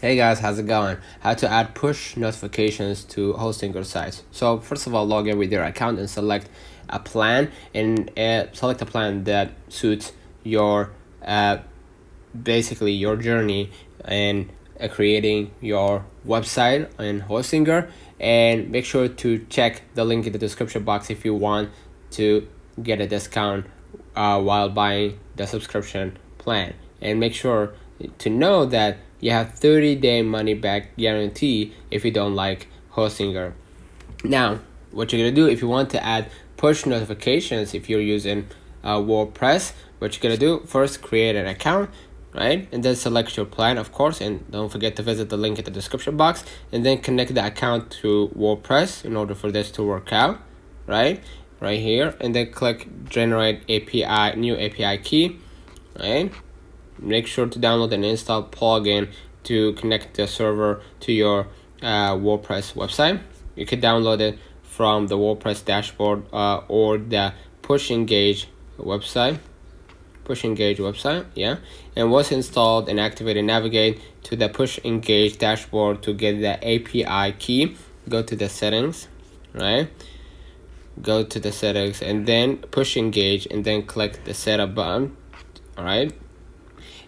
Hey guys, how's it going? How to add push notifications to Hostinger sites. So first of all, log in with your account and select a plan, and select a plan that suits your basically your journey in creating your website in Hostinger. And make sure to check the link in the description box if you want to get a discount while buying the subscription plan. And make sure to know that you have 30-day money back guarantee if you don't like Hostinger. Now, what you're gonna do if you want to add push notifications, if you're using WordPress, what you're gonna do first, create an account, right? And then select your plan, of course, and don't forget to visit the link in the description box, and then connect the account to WordPress in order for this to work out, right here, and then click generate API, new API key, right? Make sure to download and install plugin to connect the server to your WordPress website. You can download it from the WordPress dashboard or the Push Engage website. Yeah. And once installed and activated, navigate to the Push Engage dashboard to get the API key. Go to the settings, right? Go to the settings and then Push Engage, and then click the setup button, all right?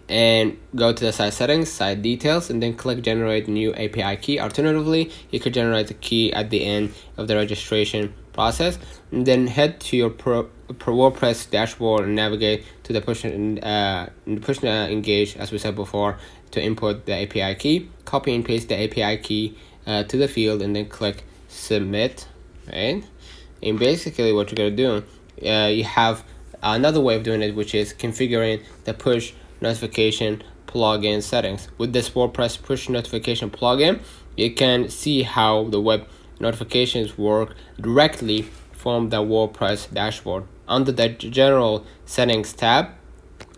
And go to the site settings, site details, and then click generate new API key. Alternatively, you could generate the key at the end of the registration process, and then head to your WordPress dashboard and navigate to the push engage, as we said before, to input the API key. Copy and paste the API key to the field, and then click submit, right? And basically what you're gonna do, you have another way of doing it, which is configuring the push notification plugin settings. With this WordPress push notification plugin, you can see how the web notifications work directly from the WordPress dashboard. Under the general settings tab,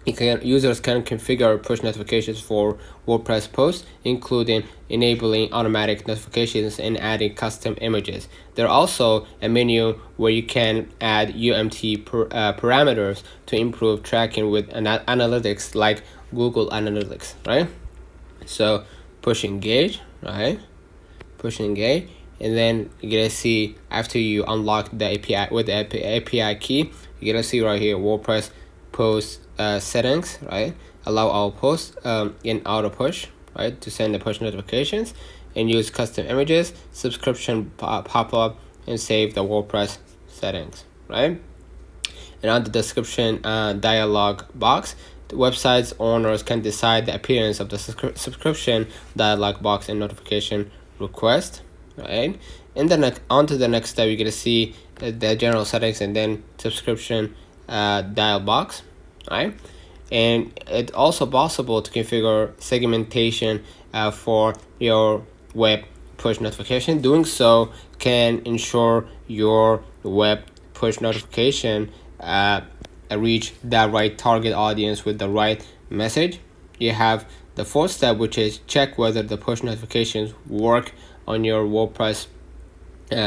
users can configure push notifications for WordPress posts, including enabling automatic notifications and adding custom images. There's also a menu where you can add UMT parameters to improve tracking with analytics like Google Analytics, right? So push engage, right? Push engage, and then you're gonna see after you unlock the API with the API key, you're gonna see right here WordPress post settings, right? Allow all posts in auto push, right, to send the push notifications, and use custom images, subscription pop-up, and save the WordPress settings, right? And on the description dialog box, the website's owners can decide the appearance of the subscription dialog box and notification request, right? And then onto the next step, you're gonna see the general settings and then subscription dial box, right? And it's also possible to configure segmentation for your web push notification. Doing so can ensure your web push notification reach the right target audience with the right message. You have the fourth step, which is check whether the push notifications work on your WordPress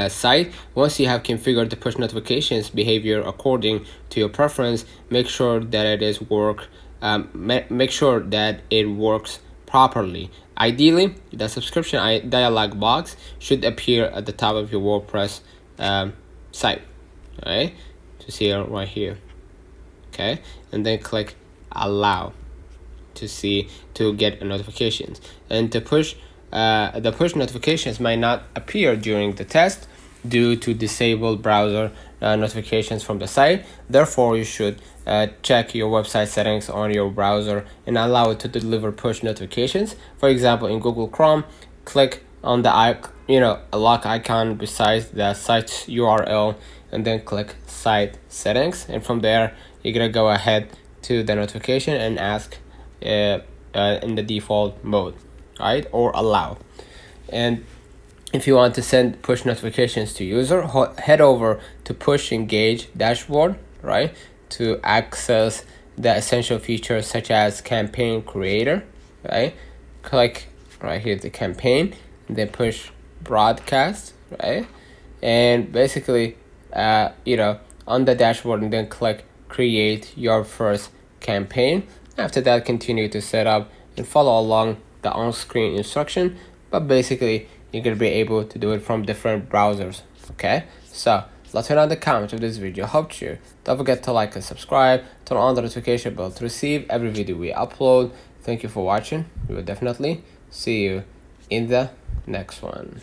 site. Once you have configured the push notifications behavior according to your preference, make sure that it works properly. Ideally, the subscription dialog box should appear at the top of your WordPress site, right? To see it right here, okay? And then click allow to get notifications. And to push the push notifications might not appear during the test due to disabled browser notifications from the site. Therefore, you should check your website settings on your browser and allow it to deliver push notifications. For example, in Google Chrome, click on the a lock icon besides the site's URL, and then click site settings. And from there, you're gonna go ahead to the notification and ask in the default mode, right, or allow. And if you want to send push notifications to user, head over to Push Engage dashboard, right, to access the essential features such as campaign creator, right? Click right here the campaign, and then push broadcast, right? And basically on the dashboard, and then click create your first campaign. After that, continue to set up and follow along the on-screen instruction, but basically you're gonna be able to do it from different browsers. Okay, so let me know in the comments if this video helped you. Don't forget to like and subscribe, turn on the notification bell to receive every video we upload. Thank you for watching. We will definitely see you in the next one.